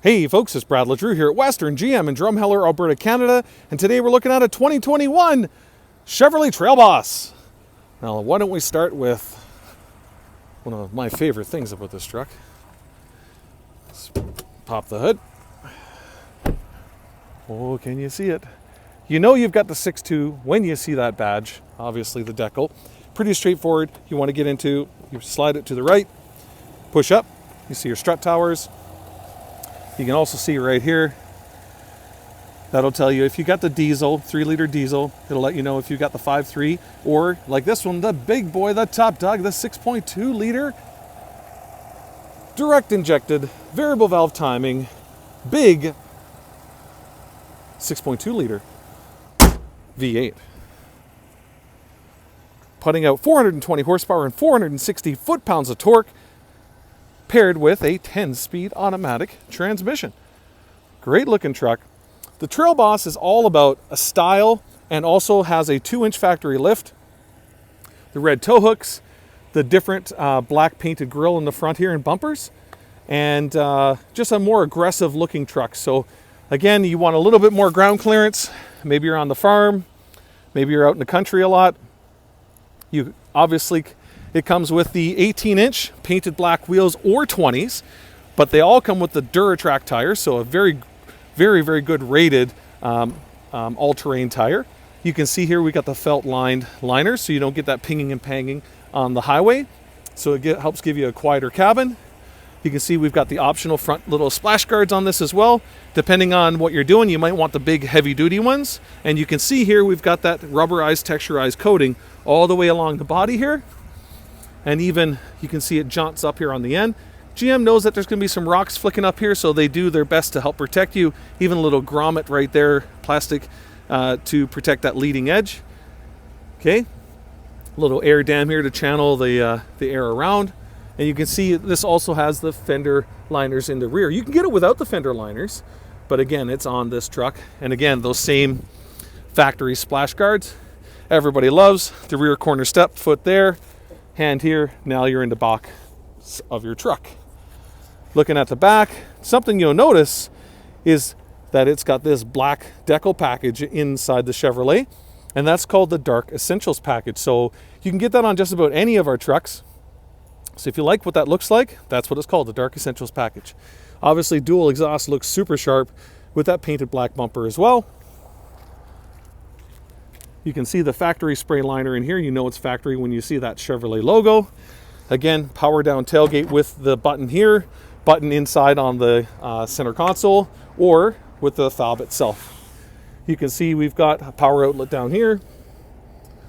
Hey folks, it's Brad LaDrew here at Western GM in Drumheller, Alberta, Canada, and today we're looking at a 2021 Chevrolet Trailboss. Now, why don't we start with one of my favorite things about this truck. Let's pop the hood. Oh, can you see it? You know you've got the 6.2 when you see that badge, obviously the decal. Pretty straightforward. You want to get into, you slide it to the right, push up, you see your strut towers. You can also see right here, that'll tell you if you got the diesel, 3-liter diesel, it'll let you know if you got the 5.3, or like this one, the big boy, the top dog, the 6.2 liter, direct injected, variable valve timing, big 6.2 liter V8. Putting out 420 horsepower and 460 foot-pounds of torque, paired with a 10-speed automatic transmission. Great looking truck. The Trailboss is all about a style and also has a 2-inch factory lift. The red tow hooks, the different black painted grille in the front here and bumpers, and just a more aggressive looking truck. So again, you want a little bit more ground clearance. Maybe you're on the farm, maybe you're out in the country a lot. You obviously, it comes with the 18-inch painted black wheels or 20s, but they all come with the Duratrack tires, so a very, very good rated all-terrain tire. You can see here we got the felt-lined liners, so you don't get that pinging and panging on the highway. So it helps give you a quieter cabin. You can see we've got the optional front little splash guards on this as well. Depending on what you're doing, you might want the big heavy-duty ones. And you can see here we've got that rubberized, texturized coating all the way along the body here. And even you can see it jaunts up here on the end. GM knows that there's going to be some rocks flicking up here, so they do their best to help protect you. Even a little grommet right there, plastic, to protect that leading edge. Okay, a little air dam here to channel the air around. And you can see this also has the fender liners in the rear. You can get it without the fender liners, but again, it's on this truck. And again, those same factory splash guards. Everybody loves the rear corner step, foot there. Hand here, now you're in the box of your truck. Looking at the back, something you'll notice is that it's got this black decal package inside the Chevrolet, and that's called the Dark Essentials package. So you can get that on just about any of our trucks. So if you like what that looks like, that's what it's called, the Dark Essentials package. Obviously, dual exhaust looks super sharp with that painted black bumper as well. You can see the factory spray liner in here. You know it's factory when you see that Chevrolet logo. Again, power down tailgate with the button here, button inside on the center console, or with the fob itself. You can see we've got a power outlet down here.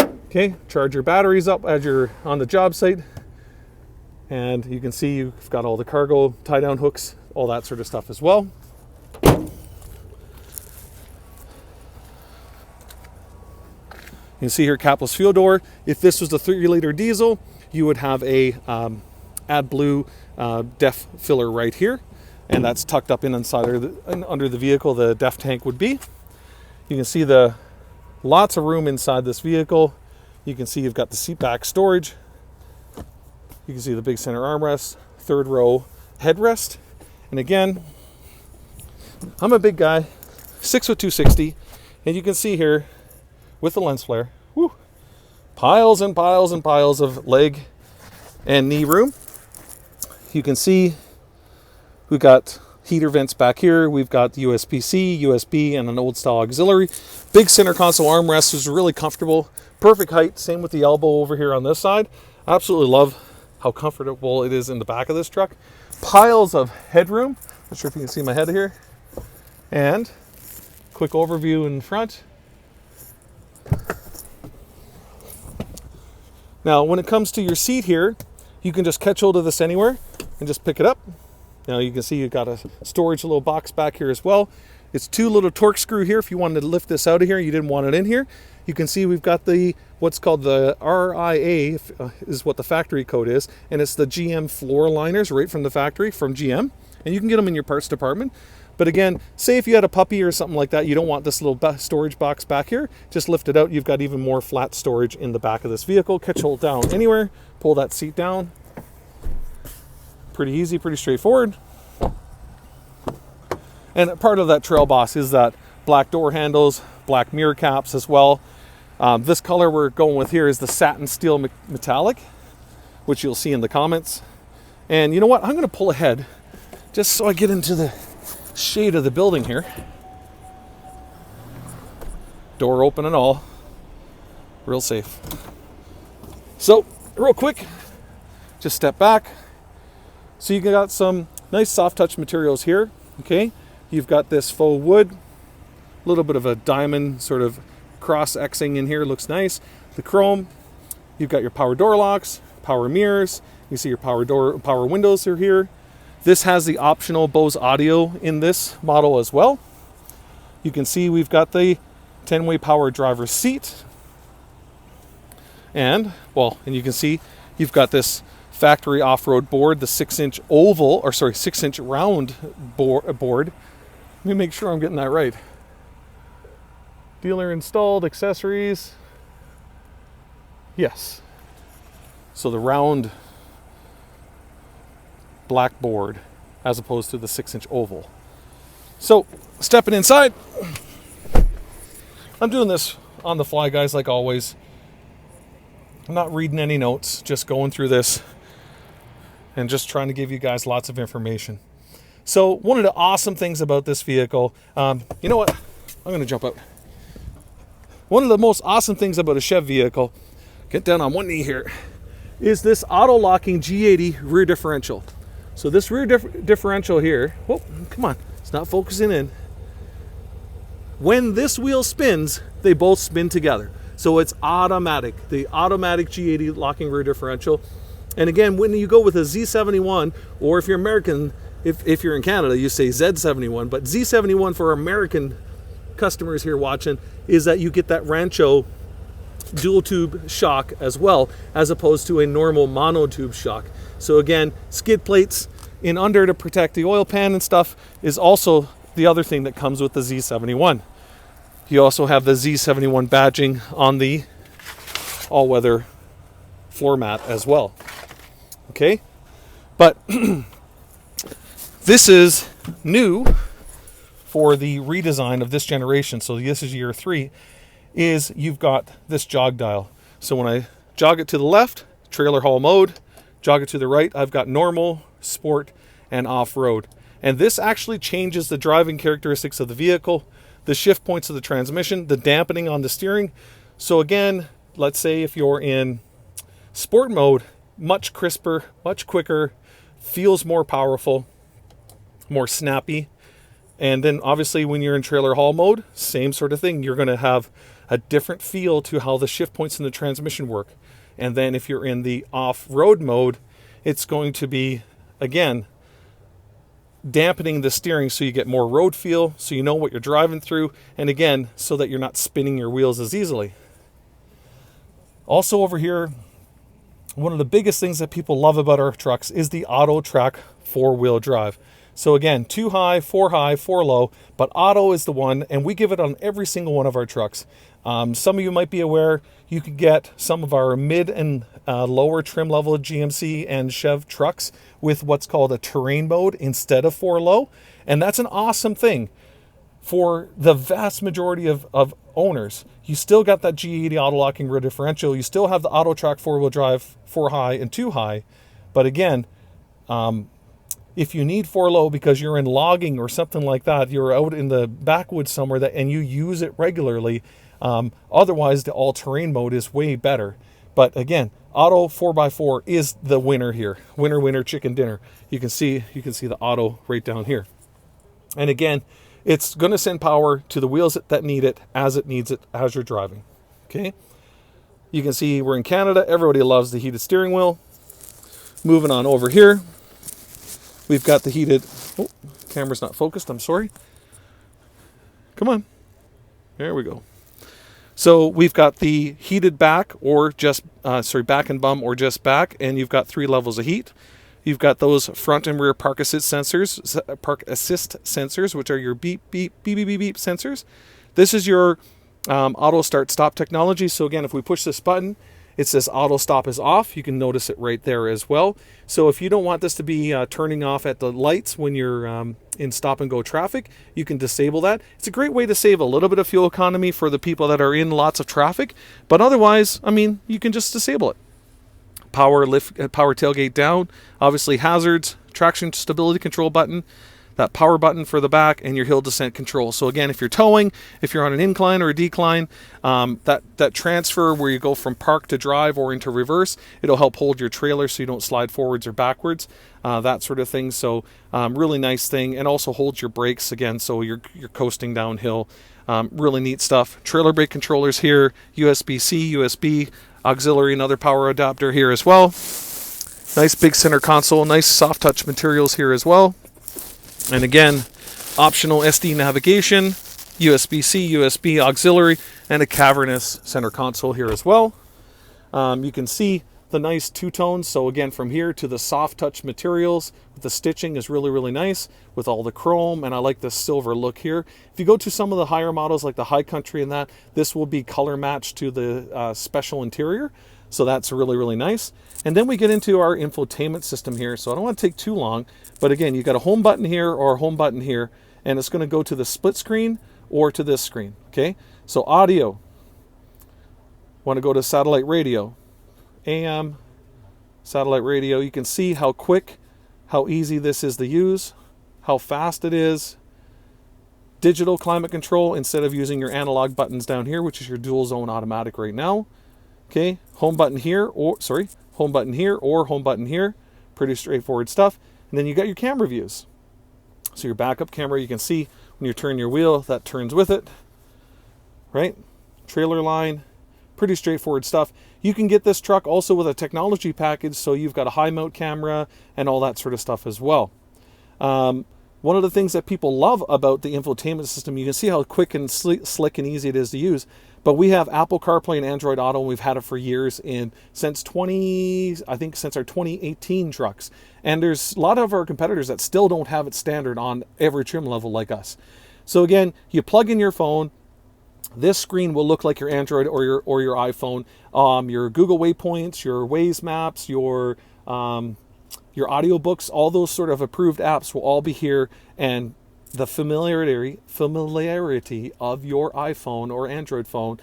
Okay, charge your batteries up as you're on the job site. And you can see you've got all the cargo tie-down hooks, all that sort of stuff as well. You can see here capless fuel door. If this was the 3-liter diesel, you would have a AdBlue DEF filler right here, and that's tucked up inside under the vehicle. The DEF tank would be. You can see the lots of room inside this vehicle. You can see you've got the seat back storage. You can see the big center armrest, 3rd row headrest, and again, I'm a big guy, 6'2", 260, and you can see here with the lens flare, whoo, piles and piles and piles of leg and knee room. You can see we've got heater vents back here. We've got USB-C, USB, and an old style auxiliary. Big center console armrest is really comfortable. Perfect height. Same with the elbow over here on this side. Absolutely love how comfortable it is in the back of this truck. Piles of headroom. Not sure if you can see my head here. And quick overview in front. Now, when it comes to your seat here, you can just catch hold of this anywhere and just pick it up. Now you can see you've got a storage little box back here as well. It's 2 little torque screw here if you wanted to lift this out of here, you didn't want it in here. You can see we've got the what's called the RIA is what the factory code is, and it's the GM floor liners right from the factory from GM, and you can get them in your parts department. But again, say if you had a puppy or something like that, you don't want this little storage box back here, just lift it out. You've got even more flat storage in the back of this vehicle. Catch hold down anywhere, pull that seat down. Pretty easy, pretty straightforward. And part of that Trailboss is that black door handles, black mirror caps as well. This color we're going with here is the Satin Steel Metallic, which you'll see in the comments. And you know what? I'm going to pull ahead just so I get into the shade of the building here. Door open and all. Real safe. So, real quick, just step back. So you got some nice soft touch materials here, okay? You've got this faux wood, a little bit of a diamond sort of cross-Xing in here, looks nice. The chrome, you've got your power door locks, power mirrors, you see your power windows are here. This has the optional Bose audio in this model as well. You can see we've got the 10-way power driver's seat. And you can see you've got this factory off-road board, the 6-inch oval, or sorry, 6-inch round board. Let me make sure I'm getting that right. Dealer installed accessories. Yes. So the round black board as opposed to the 6-inch oval. So stepping inside, I'm doing this on the fly, guys, like always. I'm not reading any notes, just going through this and just trying to give you guys lots of information. So one of the awesome things about this vehicle, you know what? I'm going to jump out. One of the most awesome things about a Chev vehicle, get down on one knee here, is this auto-locking G80 rear differential. So this rear differential here, oh, come on, it's not focusing in. When this wheel spins, they both spin together. So it's automatic, the automatic G80 locking rear differential. And again, when you go with a Z71, or if you're American, if you're in Canada, you say Z71, but Z71 for American customers here watching is that you get that Rancho dual tube shock as well, as opposed to a normal mono tube shock. So again, skid plates in under to protect the oil pan and stuff is also the other thing that comes with the Z71. You also have the Z71 badging on the all-weather floor mat as well. Okay, but this is new for the redesign of this generation. So this is year 3, is you've got this jog dial. So when I jog it to the left, trailer haul mode, jog it to the right, I've got normal, sport, and off-road. And this actually changes the driving characteristics of the vehicle, the shift points of the transmission, the dampening on the steering. So again, let's say if you're in sport mode, much crisper, much quicker, feels more powerful, more snappy. And then obviously when you're in trailer haul mode, same sort of thing. You're going to have a different feel to how the shift points in the transmission work. And then if you're in the off-road mode, it's going to be, again, dampening the steering so you get more road feel, so you know what you're driving through, and again, so that you're not spinning your wheels as easily. Also over here, one of the biggest things that people love about our trucks is the auto track 4-wheel drive. So again, 2 high, 4 high, 4 low, but auto is the one, and we give it on every single one of our trucks. Some of you might be aware, you could get some of our mid and lower trim level GMC and Chev trucks with what's called a terrain mode instead of 4 low. And that's an awesome thing for the vast majority of owners. You still got that G80 auto locking rear differential. You still have the auto track 4-wheel drive 4 high and 2 high. But again, if you need 4 low because you're in logging or something like that, you're out in the backwoods somewhere and you use it regularly. Otherwise, the all-terrain mode is way better. But again, auto 4x4 is the winner here. Winner, winner, chicken dinner. You can see the auto right down here. And again, it's going to send power to the wheels that need it as you're driving. Okay. You can see we're in Canada. Everybody loves the heated steering wheel. Moving on over here, we've got the heated. Oh, camera's not focused. I'm sorry. Come on. There we go. So we've got the heated back or just, back and bum or just back, and you've got 3 levels of heat. You've got those front and rear park assist sensors, which are your beep, beep, beep, beep, beep, beep sensors. This is your auto start stop technology. So again, if we push this button It says auto stop is off. You can notice it right there as well. So if you don't want this to be turning off at the lights when you're in stop and go traffic, you can disable that. It's a great way to save a little bit of fuel economy for the people that are in lots of traffic, but otherwise, I mean, you can just disable it. Power tailgate down, obviously hazards, traction stability control button, that power button for the back, and your hill descent control. So again, if you're towing, if you're on an incline or a decline, that transfer where you go from park to drive or into reverse, it'll help hold your trailer so you don't slide forwards or backwards, that sort of thing. So really nice thing, and also holds your brakes again, so you're coasting downhill. Really neat stuff. Trailer brake controllers here, USB-C, USB, auxiliary, and other power adapter here as well. Nice big center console, nice soft touch materials here as well. And again, optional SD navigation, USB-C, USB auxiliary, and a cavernous center console here as well. You can see the nice two-tones. So again, from here to the soft touch materials, the stitching is really, really nice with all the chrome, and I like the silver look here. If you go to some of the higher models like the High Country and that, this will be color matched to the special interior. So that's really, really nice. And then we get into our infotainment system here. So I don't want to take too long, but again, you got a home button here or a home button here, and it's going to go to the split screen or to this screen. Okay. So audio, want to go to satellite radio, AM, satellite radio. You can see how quick, how easy this is to use, how fast it is. Digital climate control instead of using your analog buttons down here, which is your dual zone automatic right now. Okay, home button here, or home button here or home button here. Pretty straightforward stuff. And then you got your camera views. So your backup camera, you can see when you turn your wheel, that turns with it, right? Trailer line, pretty straightforward stuff. You can get this truck also with a technology package, so you've got a high mount camera and all that sort of stuff as well. One of the things that people love about the infotainment system, you can see how quick and slick and easy it is to use. But we have Apple CarPlay and Android Auto, and we've had it for years, and since our 2018 trucks. And there's a lot of our competitors that still don't have it standard on every trim level like us. So again, you plug in your phone. This screen will look like your Android or your iPhone. Your Google Waypoints, your Waze maps, your audiobooks, all those sort of approved apps will all be here, and the familiarity of your iPhone or Android phone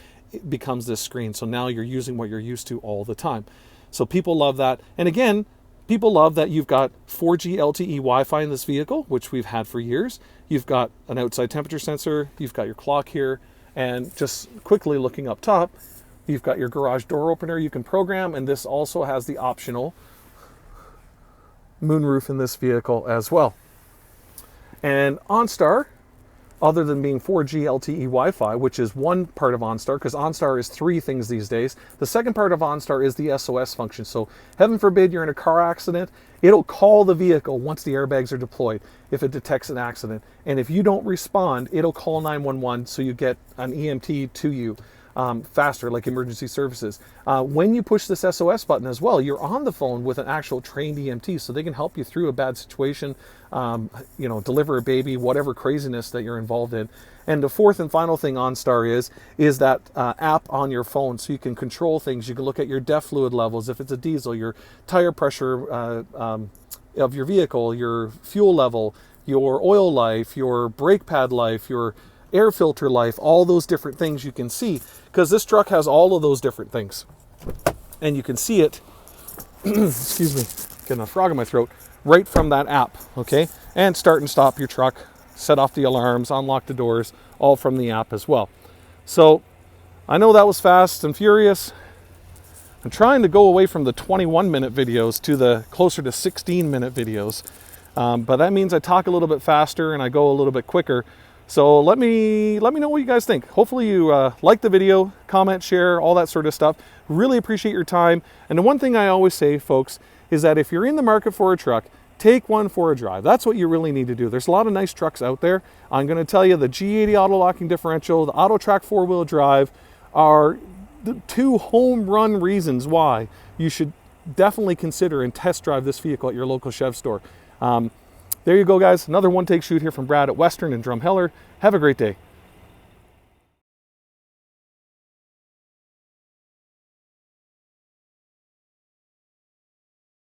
becomes this screen. So now you're using what you're used to all the time. So people love that. And again, people love that you've got 4G LTE Wi-Fi in this vehicle, which we've had for years. You've got an outside temperature sensor. You've got your clock here. And just quickly looking up top, you've got your garage door opener you can program. And this also has the optional moonroof in this vehicle as well. And OnStar, other than being 4G LTE Wi-Fi, which is one part of OnStar, because OnStar is three things these days. The second part of OnStar is the SOS function. So heaven forbid you're in a car accident, it'll call the vehicle once the airbags are deployed if it detects an accident. And if you don't respond, it'll call 911 so you get an EMT to you faster, like emergency services. When you push this SOS button as well, you're on the phone with an actual trained EMT, so they can help you through a bad situation, deliver a baby, whatever craziness that you're involved in. And the fourth and final thing OnStar is that app on your phone, so you can control things. You can look at your DEF fluid levels, if it's a diesel, your tire pressure of your vehicle, your fuel level, your oil life, your brake pad life, your air filter life, all those different things you can see, because this truck has all of those different things. And you can see it, excuse me, getting a frog in my throat, right from that app, okay? And start and stop your truck, set off the alarms, unlock the doors, all from the app as well. So I know that was fast and furious. I'm trying to go away from the 21-minute videos to the closer to 16-minute videos. But that means I talk a little bit faster and I go a little bit quicker. So let me know what you guys think. Hopefully you like the video, comment, share, all that sort of stuff. Really appreciate your time. And the one thing I always say, folks, is that if you're in the market for a truck, take one for a drive. That's what you really need to do. There's a lot of nice trucks out there. I'm going to tell you the G80 auto locking differential, the AutoTrac 4-wheel drive are the two home run reasons why you should definitely consider and test drive this vehicle at your local Chev store. There you go, guys. Another one-take shoot here from Brad at Western and Drumheller. Have a great day.